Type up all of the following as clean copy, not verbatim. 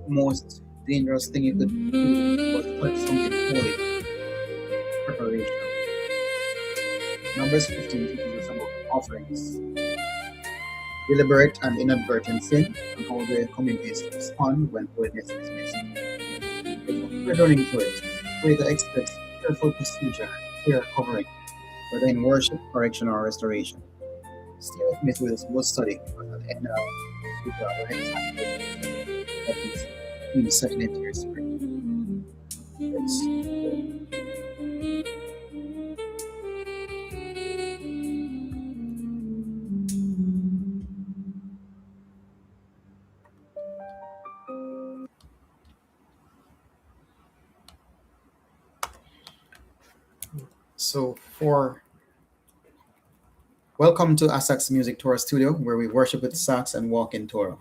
most dangerous thing you could do was touch something holy, preparation. Numbers 15 teaches us about offerings, deliberate and inadvertent sin, and how the communities respond when holiness is missed. There's a returning to it. Creator expects careful procedure and clear covering, whether in worship, correction, or restoration. Stay with me through this whole study, but at the end we will examine that is being settled into your spirit. Let's go. So, for welcome to AsahxMusic Torah Studio, where we worship with sax and walk in Torah.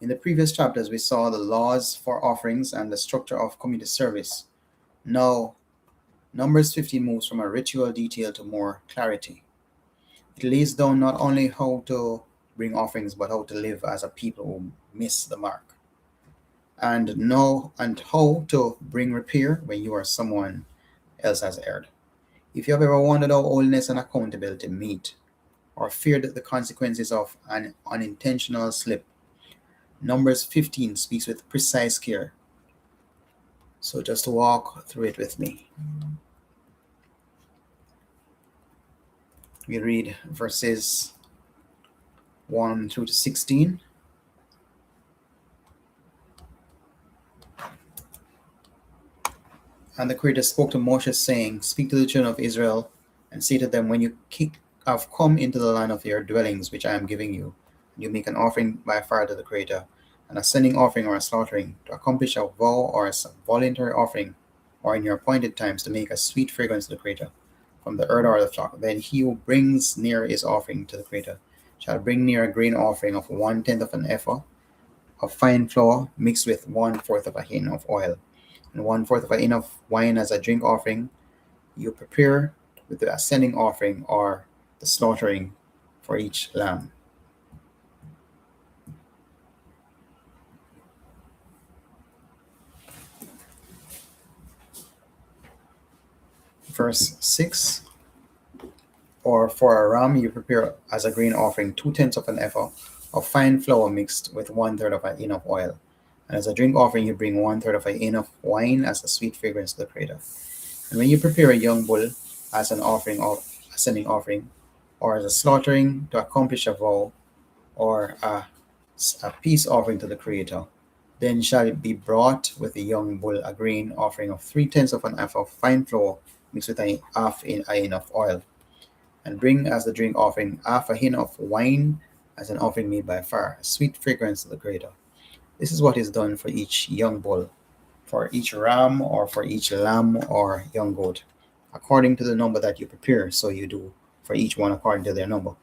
In the previous chapters, we saw the laws for offerings and the structure of community service. Now, Numbers 15 moves from a ritual detail to more clarity. It lays down not only how to bring offerings, but how to live as a people who miss the mark. And how to bring repair when you or someone else has erred. If you have ever wondered how holiness and accountability meet, or feared the consequences of an unintentional slip, Numbers 15 speaks with precise care. So just walk through it with me. We read verses 1 through to 16. And the Creator spoke to Moshe, saying, Speak to the children of Israel, and say to them, When you have come into the land of your dwellings, which I am giving you, and you make an offering by fire to the Creator, an ascending offering or a slaughtering, to accomplish a vow or a voluntary offering, or in your appointed times to make a sweet fragrance to the Creator, from the herd or the flock, then he who brings near his offering to the Creator shall bring near a grain offering of 1/10 of an ephah of fine flour mixed with 1/4 of a hin of oil, and 1/4 of a hin of wine as a drink offering. You prepare with the ascending offering or the slaughtering for each lamb. Verse 6. Or for a ram you prepare as a grain offering 2/10 of an ephah of fine flour mixed with 1/3 of a hin of oil. And as a drink offering you bring 1/3 of a hin of wine as a sweet fragrance to the Creator. And when you prepare a young bull as an offering of ascending offering, or as a slaughtering to accomplish a vow, or a peace offering to the Creator, then shall it be brought with the young bull a grain offering of 3/10 of an ephah of fine flour mixed with a half a hin of oil. And bring as the drink offering half a hin of wine as an offering made by fire, a sweet fragrance to the Creator. This is what is done for each young bull, for each ram, or for each lamb or young goat, according to the number that you prepare, so you do for each one according to their number.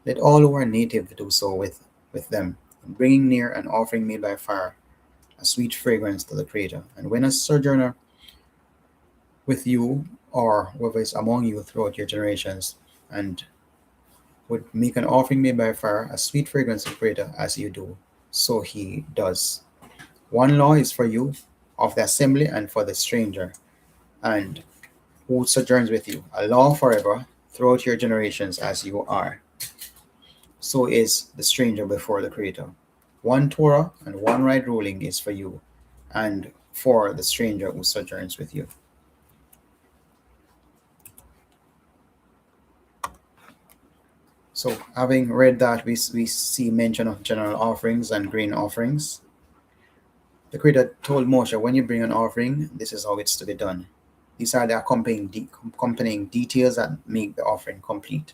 Let all who are native do so with them, bringing near an offering made by fire, a sweet fragrance to the Creator. And when a sojourner with you, or whoever is among you throughout your generations, and would make an offering made by fire, a sweet fragrance to the Creator, as you do, so he does. One law is for you of the assembly and for the stranger, and who sojourns with you, a law forever throughout your generations as you are. So is the stranger before the Creator. One Torah and one right ruling is for you, and for the stranger who sojourns with you. So, having read that, we see mention of general offerings and grain offerings. The Creator told Moshe, when you bring an offering, this is how it's to be done. These are the accompanying details that make the offering complete.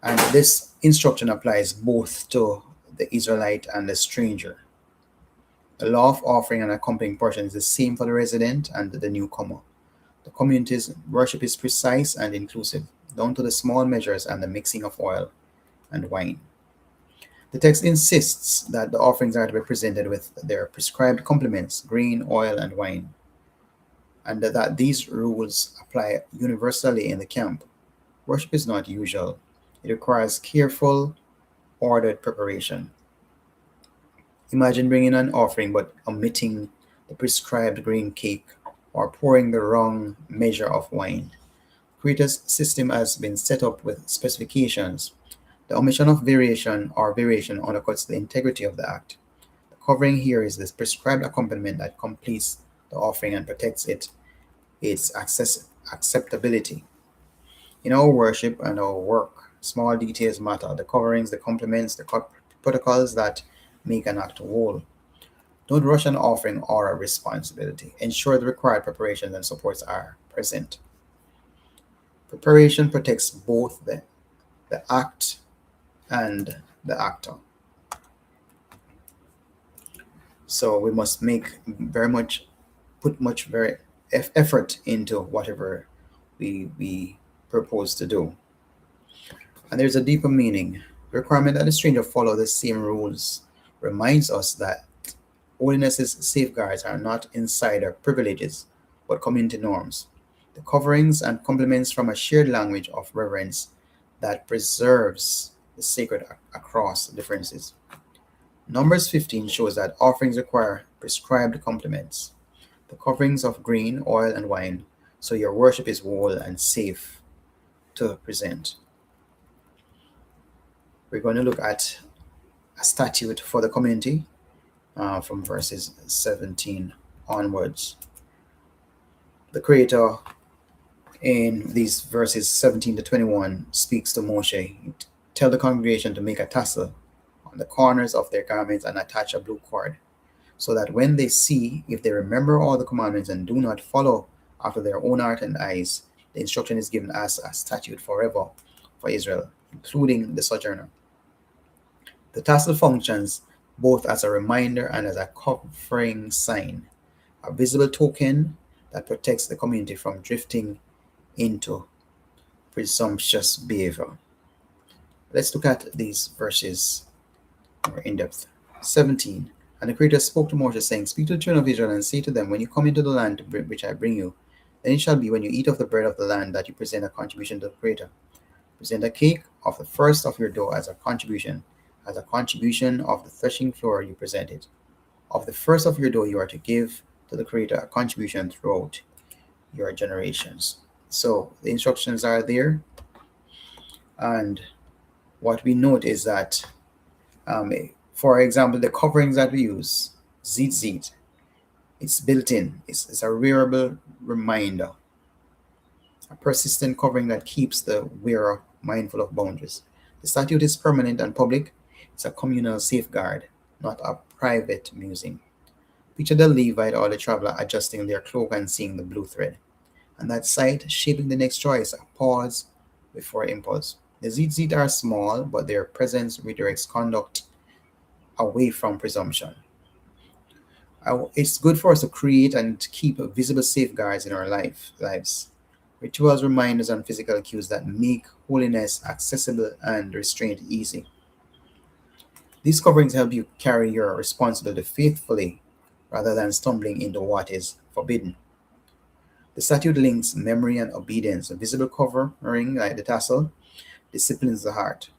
And this instruction applies both to the Israelite and the stranger. The law of offering and accompanying portion is the same for the resident and the newcomer. The community's worship is precise and inclusive, down to the small measures and the mixing of oil and wine. The text insists that the offerings are to be presented with their prescribed complements, grain, oil, and wine, and that these rules apply universally in the camp. Worship is not usual. It requires careful, ordered preparation. Imagine bringing an offering but omitting the prescribed grain cake or pouring the wrong measure of wine. Creator's system has been set up with specifications. The omission of variation or variation undercuts the integrity of the act. The covering here is this prescribed accompaniment that completes the offering and protects its acceptability. In our worship and our work, small details matter: the coverings, the complements, the protocols that make an act whole. Don't rush an offering or a responsibility. Ensure the required preparations and supports are present. Preparation protects both the act and the actor. So we must put much very effort into whatever we propose to do. And there's a deeper meaning. The requirement that the stranger follow the same rules reminds us that holiness's safeguards are not insider privileges, but community norms. The coverings and complements from a shared language of reverence that preserves the sacred across differences. Numbers 15 shows that offerings require prescribed complements, the coverings of grain, oil, and wine, so your worship is whole and safe to present. We're going to look at a statute for the community from verses 17 onwards. The Creator in these verses 17 to 21 speaks to Moshe. Tell the congregation to make a tassel on the corners of their garments and attach a blue cord, so that when they see, if they remember all the commandments and do not follow after their own heart and eyes, the instruction is given as a statute forever for Israel, including the sojourner. The tassel functions both as a reminder and as a covering sign, a visible token that protects the community from drifting into presumptuous behavior. Let's look at these verses more in depth. 17. And the Creator spoke to Moses, saying, Speak to the children of Israel and say to them, When you come into the land which I bring you, then it shall be when you eat of the bread of the land that you present a contribution to the Creator. Present a cake of the first of your dough as a contribution. As a contribution of the threshing floor you present it. Of the first of your dough you are to give to the Creator a contribution throughout your generations. So the instructions are there, and what we note is that, for example, the coverings that we use, Tzitzit, it's built in. It's a wearable reminder, a persistent covering that keeps the wearer mindful of boundaries. The statute is permanent and public. It's a communal safeguard, not a private musing. Picture the Levite or the traveler adjusting their cloak and seeing the blue thread. And that sight shaping the next choice, a pause before impulse. The Tzitzit are small, but their presence redirects conduct away from presumption. It's good for us to create and keep visible safeguards in our lives. Rituals, reminders, and physical cues that make holiness accessible and restraint easy. These coverings help you carry your responsibility faithfully rather than stumbling into what is forbidden. The statute links memory and obedience. A visible covering, like the tassel, disciplines the heart.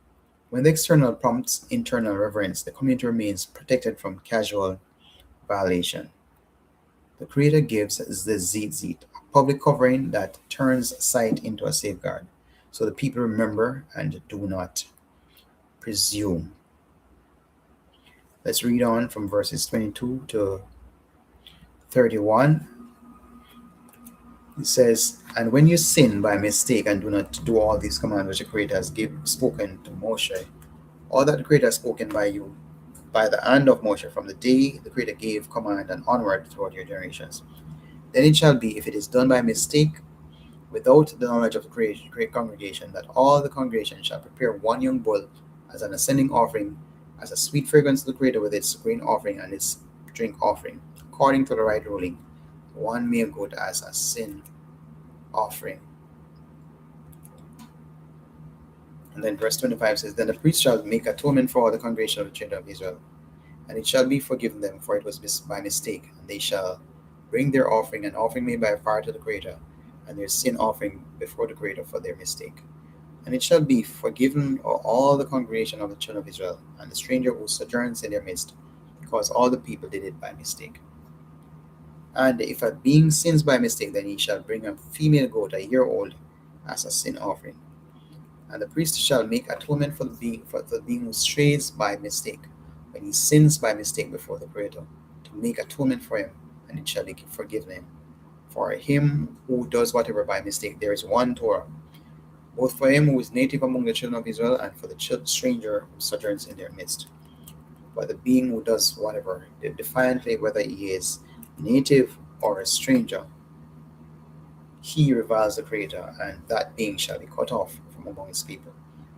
When the external prompts internal reverence, the community remains protected from casual violation. The Creator gives the Tzitzit, a public covering that turns sight into a safeguard, so the people remember and do not presume. Let's read on from verses 22 to 31. It says, And when you sin by mistake and do not do all these commands which the Creator has spoken to Moshe, all that the Creator has spoken by you, by the hand of Moshe, from the day the Creator gave command and onward throughout your generations. Then it shall be, if it is done by mistake, without the knowledge of the great congregation, that all the congregation shall prepare one young bull as an ascending offering, as a sweet fragrance to the Creator with its grain offering and its drink offering, according to the right ruling, one male goat as a sin offering. And then verse 25 says, Then the priest shall make atonement for all the congregation of the children of Israel, and it shall be forgiven them, for it was by mistake, and they shall bring their offering, an offering made by fire to the Creator, and their sin offering before the Creator for their mistake. And it shall be forgiven all the congregation of the children of Israel, and the stranger who sojourns in their midst, because all the people did it by mistake. And if a being sins by mistake, then he shall bring a female goat a year old as a sin offering. And the priest shall make atonement for the being who strays by mistake, when he sins by mistake before the Creator, to make atonement for him, and it shall be forgiven him. For him who does whatever by mistake, there is one Torah, both for him who is native among the children of Israel, and for the stranger who sojourns in their midst. But the being who does whatever, defiantly, whether he is native or a stranger, he reviles the Creator, and that being shall be cut off from among his people,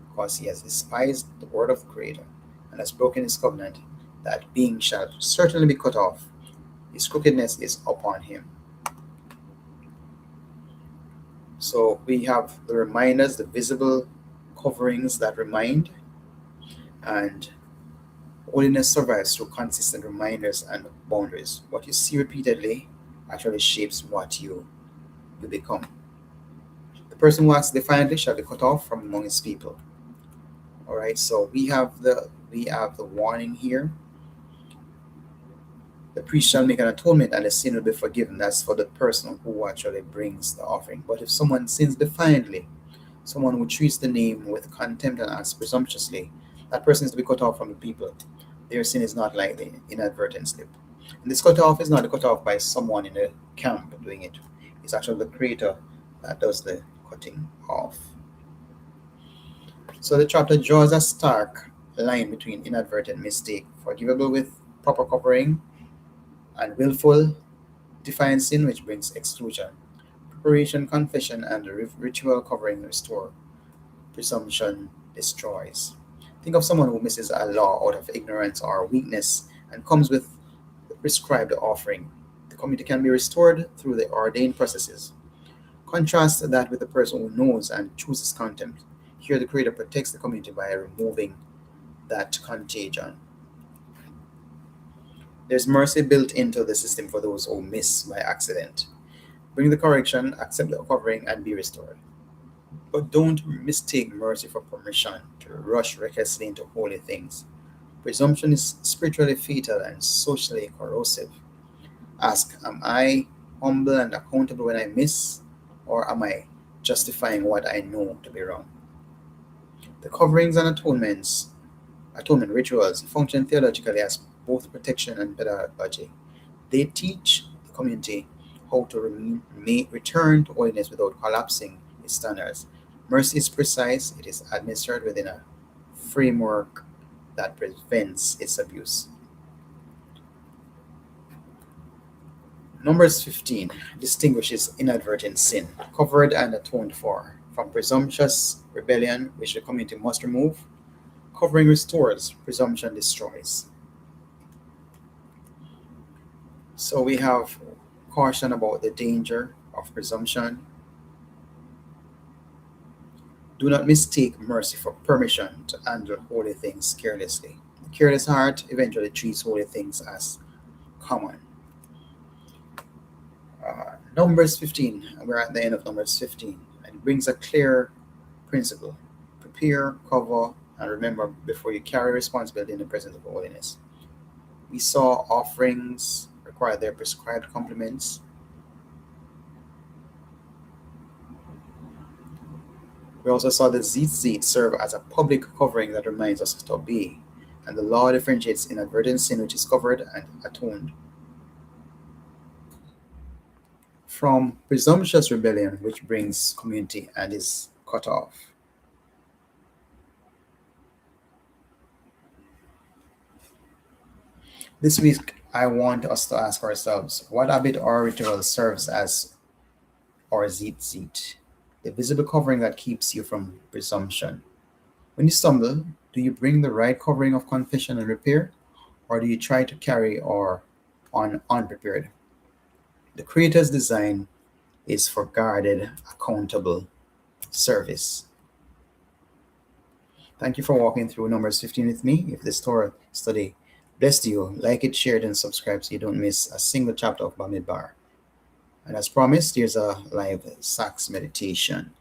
because he has despised the word of the Creator, and has broken his covenant. That being shall certainly be cut off. His crookedness is upon him. So we have the reminders, the visible coverings that remind, and holiness survives through consistent reminders and boundaries. What you see repeatedly actually shapes what you become. The person who acts defiantly shall be cut off from among his people. All right, so we have the warning here. The priest shall make an atonement, and the sin will be forgiven. That's for the person who actually brings the offering. But if someone sins defiantly, someone who treats the name with contempt and acts presumptuously, that person is to be cut off from the people. Their sin is not like the inadvertent slip. And this cut off is not cut off by someone in the camp doing it. It's actually the Creator that does the cutting off. So the chapter draws a stark line between inadvertent mistake, forgivable with proper covering, and willful, defiant sin, which brings exclusion. Preparation, confession, and the ritual covering restore. Presumption destroys. Think of someone who misses a law out of ignorance or weakness and comes with the prescribed offering. The community can be restored through the ordained processes. Contrast that with the person who knows and chooses contempt. Here, the Creator protects the community by removing that contagion. There's mercy built into the system for those who miss by accident. Bring the correction, accept the covering, and be restored. But don't mistake mercy for permission to rush recklessly into holy things. Presumption is spiritually fatal and socially corrosive. Ask, am I humble and accountable when I miss, or am I justifying what I know to be wrong? The coverings and atonement rituals function theologically as both protection and pedagogy. They teach the community how to return to holiness without collapsing its standards. Mercy is precise, it is administered within a framework that prevents its abuse. Numbers 15 distinguishes inadvertent sin, covered and atoned for, from presumptuous rebellion, which the community must remove. Covering restores, presumption destroys. So we have caution about the danger of presumption. Do not mistake mercy for permission to handle holy things carelessly. The careless heart eventually treats holy things as common. Numbers 15, we're at the end of Numbers 15, and it brings a clear principle. Prepare, cover, and remember before you carry responsibility in the presence of holiness. We saw offerings require their prescribed complements. We also saw the Tzitzit serve as a public covering that reminds us to obey, and the law differentiates inadvertent sin, which is covered and atoned, from presumptuous rebellion, which brings community and is cut off. This week, I want us to ask ourselves, what habit or ritual serves as our Tzitzit, the visible covering that keeps you from presumption? When you stumble, do you bring the right covering of confession and repair, or do you try to carry or on unprepared? The Creator's design is for guarded, accountable service. Thank you for walking through Numbers 15 with me. If this Torah study blessed you, like it, share it, and subscribe so you don't miss a single chapter of Bamidbar. And as promised, here's a live sax meditation.